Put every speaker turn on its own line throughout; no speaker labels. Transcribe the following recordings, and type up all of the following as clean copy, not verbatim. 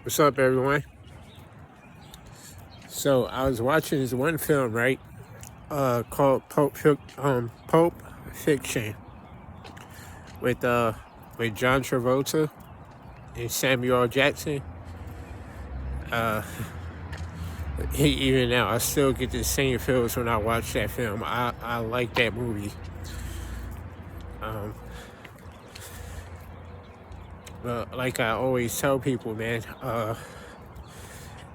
What's up, everyone? So I was watching this one film, right? Called Pulp Fiction with with John Travolta and Samuel L. Jackson. Even now, I still get the same feels when I watch that film. I like that movie. But like I always tell people, man,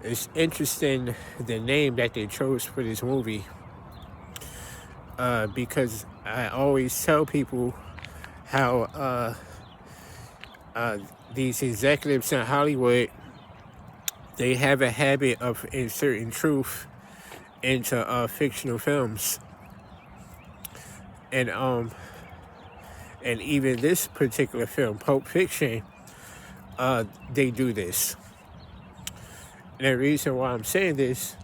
it's interesting the name that they chose for this movie. Because I always tell people how these executives in Hollywood, they have a habit of inserting truth into fictional films, and even this particular film, Pulp Fiction, they do this. And the reason why I'm saying this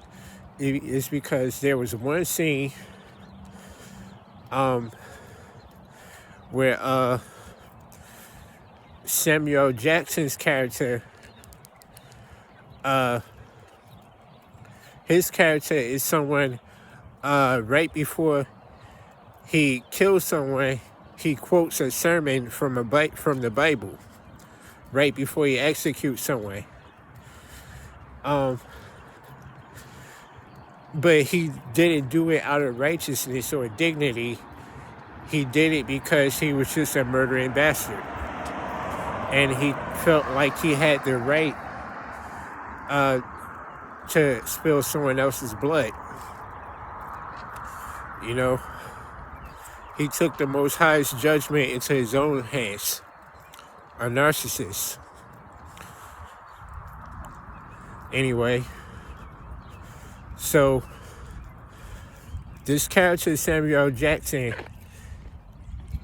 is because there was one scene where Samuel Jackson's character, his character is someone right before he kills someone, he quotes a sermon from from the Bible right before he executes someone. But he didn't do it out of righteousness or dignity. He did it because he was just a murdering bastard. And he felt like he had the right to spill someone else's blood. You know, he took the Most High's judgment into his own hands. A narcissist. Anyway, so this character, Samuel L. Jackson,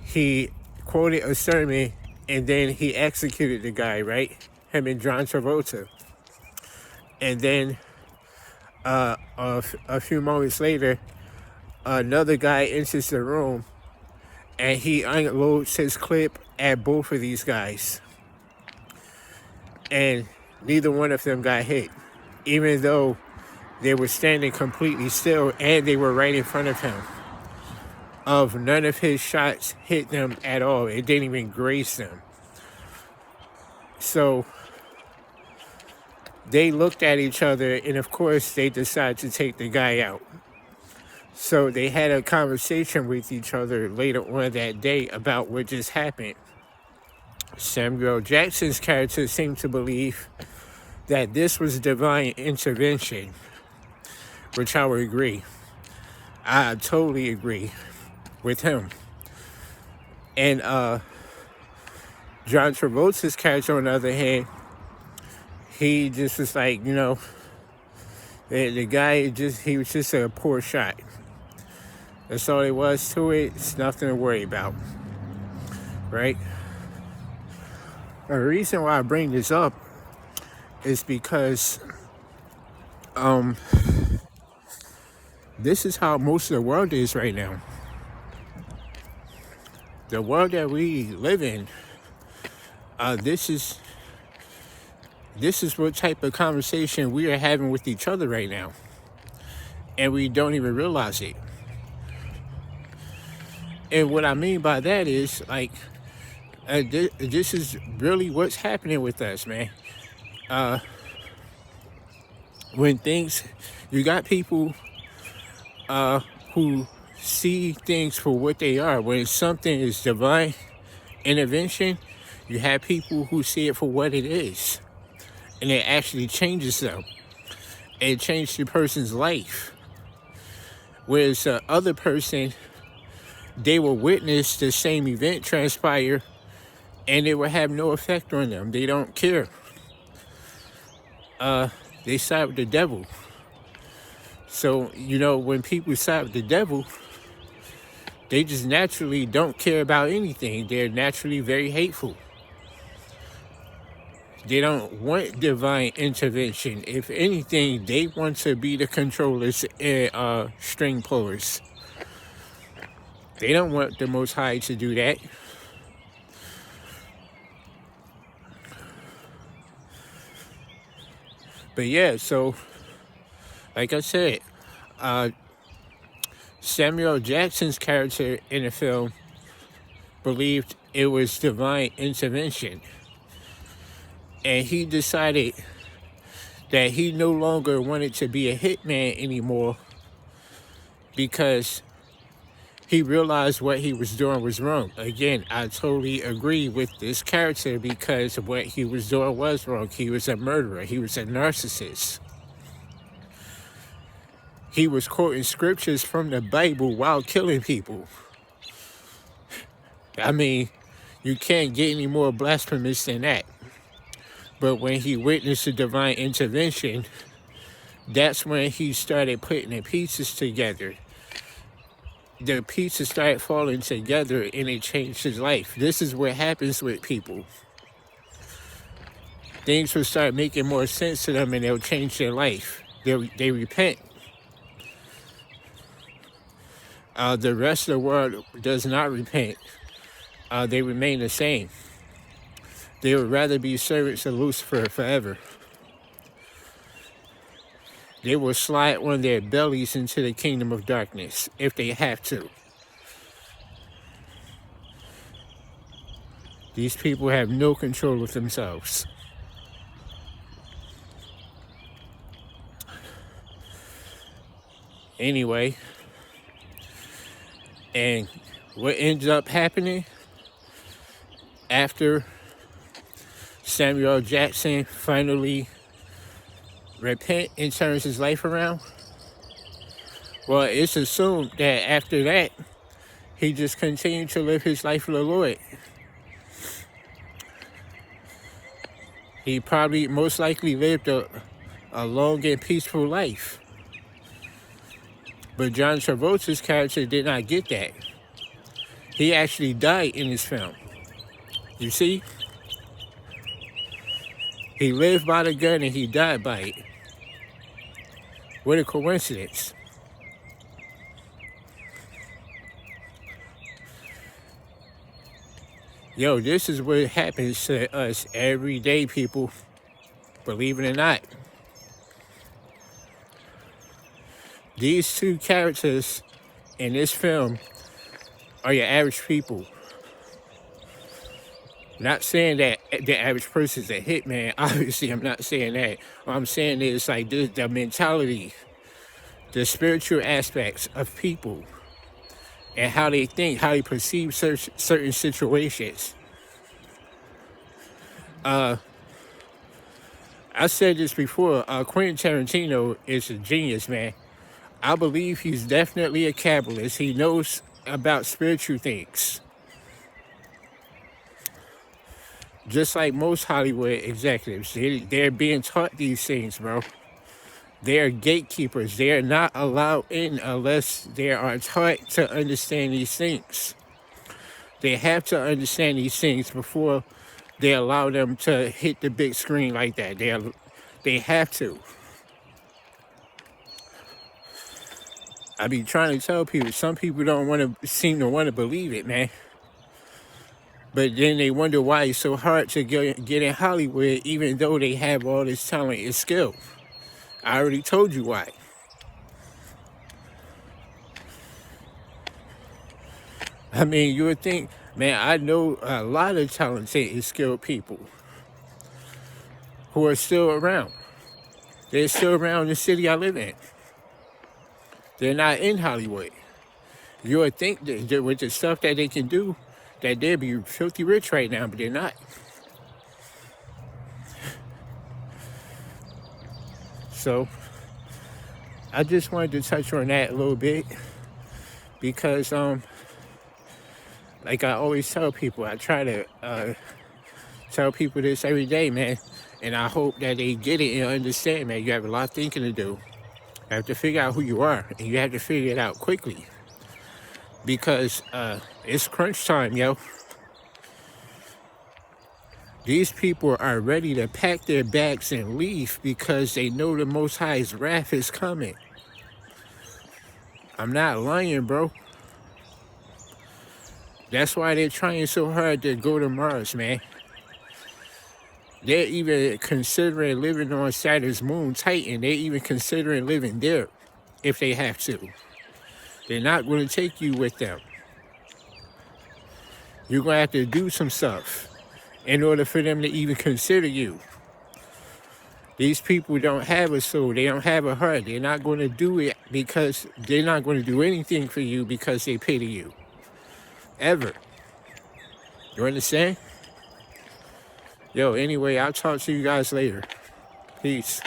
he quoted a sermon and then he executed the guy, right? Him and John Travolta. And then a few moments later, another guy enters the room and he unloads his clip at both of these guys. And neither one of them got hit, even though they were standing completely still and they were right in front of him. None of his shots hit them at all. It didn't even graze them. So they looked at each other and of course they decided to take the guy out. So they had a conversation with each other later on that day about what just happened. Samuel Jackson's character seemed to believe that this was divine intervention, which I would agree. I totally agree with him. And John Travolta's character, on the other hand, he just was like, the guy he was just a poor shot. That's all it was to it. It's nothing to worry about, right? The reason why I bring this up is because this is how most of the world is right now. The world that we live in, this is what type of conversation we are having with each other right now. And we don't even realize it. And what I mean by that is, like, this is really what's happening with us, man. When you got people who see things for what they are. When something is divine intervention, you have people who see it for what it is. And it actually changes them. It changed the person's life. Whereas the other person, they will witness the same event transpire and it will have no effect on them. They don't care. They side with the devil. So, when people side with the devil, they just naturally don't care about anything. They're naturally very hateful. They don't want divine intervention. If anything, they want to be the controllers and string pullers. They don't want the Most High to do that. But yeah, so like I said, uh, Samuel Jackson's character in the film believed it was divine intervention. And he decided that he no longer wanted to be a hitman anymore because he realized what he was doing was wrong. Again, I totally agree with this character because what he was doing was wrong. He was a murderer. He was a narcissist. He was quoting scriptures from the Bible while killing people. I mean, you can't get any more blasphemous than that. But when he witnessed the divine intervention, that's when he started putting the pieces together. The pieces started falling together and it changed his life. This is what happens with people. Things will start making more sense to them and they'll change their life. They repent. The rest of the world does not repent. They remain the same. They would rather be servants of Lucifer forever. They will slide on their bellies into the kingdom of darkness if they have to. These people have no control of themselves. Anyway, and what ends up happening after Samuel Jackson finally repent and turns his life around? Well, it's assumed that after that, he just continued to live his life for the Lord. He probably most likely lived a long and peaceful life. But John Travolta's character did not get that. He actually died in this film. You see? He lived by the gun and he died by it. What a coincidence. Yo, this is what happens to us everyday people, believe it or not. These two characters in this film are your average people. Not saying that the average person is a hitman. Obviously, I'm not saying that. What I'm saying is like the mentality, the spiritual aspects of people, and how they think, how they perceive certain situations. I said this before. Quentin Tarantino is a genius, man. I believe he's definitely a Kabbalist. He knows about spiritual things. Just like most Hollywood executives, they're being taught these things, bro. They're gatekeepers. They're not allowed in unless they are taught to understand these things. They have to understand these things before they allow them to hit the big screen like that. They have to. I be trying to tell people, some people don't seem to want to believe it, man. But then they wonder why it's so hard to get in Hollywood, even though they have all this talent and skill. I already told you why. I mean, you would think, man, I know a lot of talented and skilled people who are still around. They're still around the city I live in. They're not in Hollywood. You would think that with the stuff that they can do, that they'd be filthy rich right now, but they're not. So, I just wanted to touch on that a little bit because, like I always tell people, I try to tell people this every day, man, and I hope that they get it and understand, man. You have a lot of thinking to do. You have to figure out who you are, and you have to figure it out quickly because it's crunch time, yo. These people are ready to pack their bags and leave because they know the Most High's wrath is coming. I'm not lying, bro. That's why they're trying so hard to go to Mars, man. They're even considering living on Saturn's moon, Titan. They're even considering living there if they have to. They're not going to take you with them. You're going to have to do some stuff in order for them to even consider you. These people don't have a soul. They don't have a heart. They're not going to do it because they're not going to do anything for you because they pity you. Ever. You understand? Yo, anyway, I'll talk to you guys later. Peace.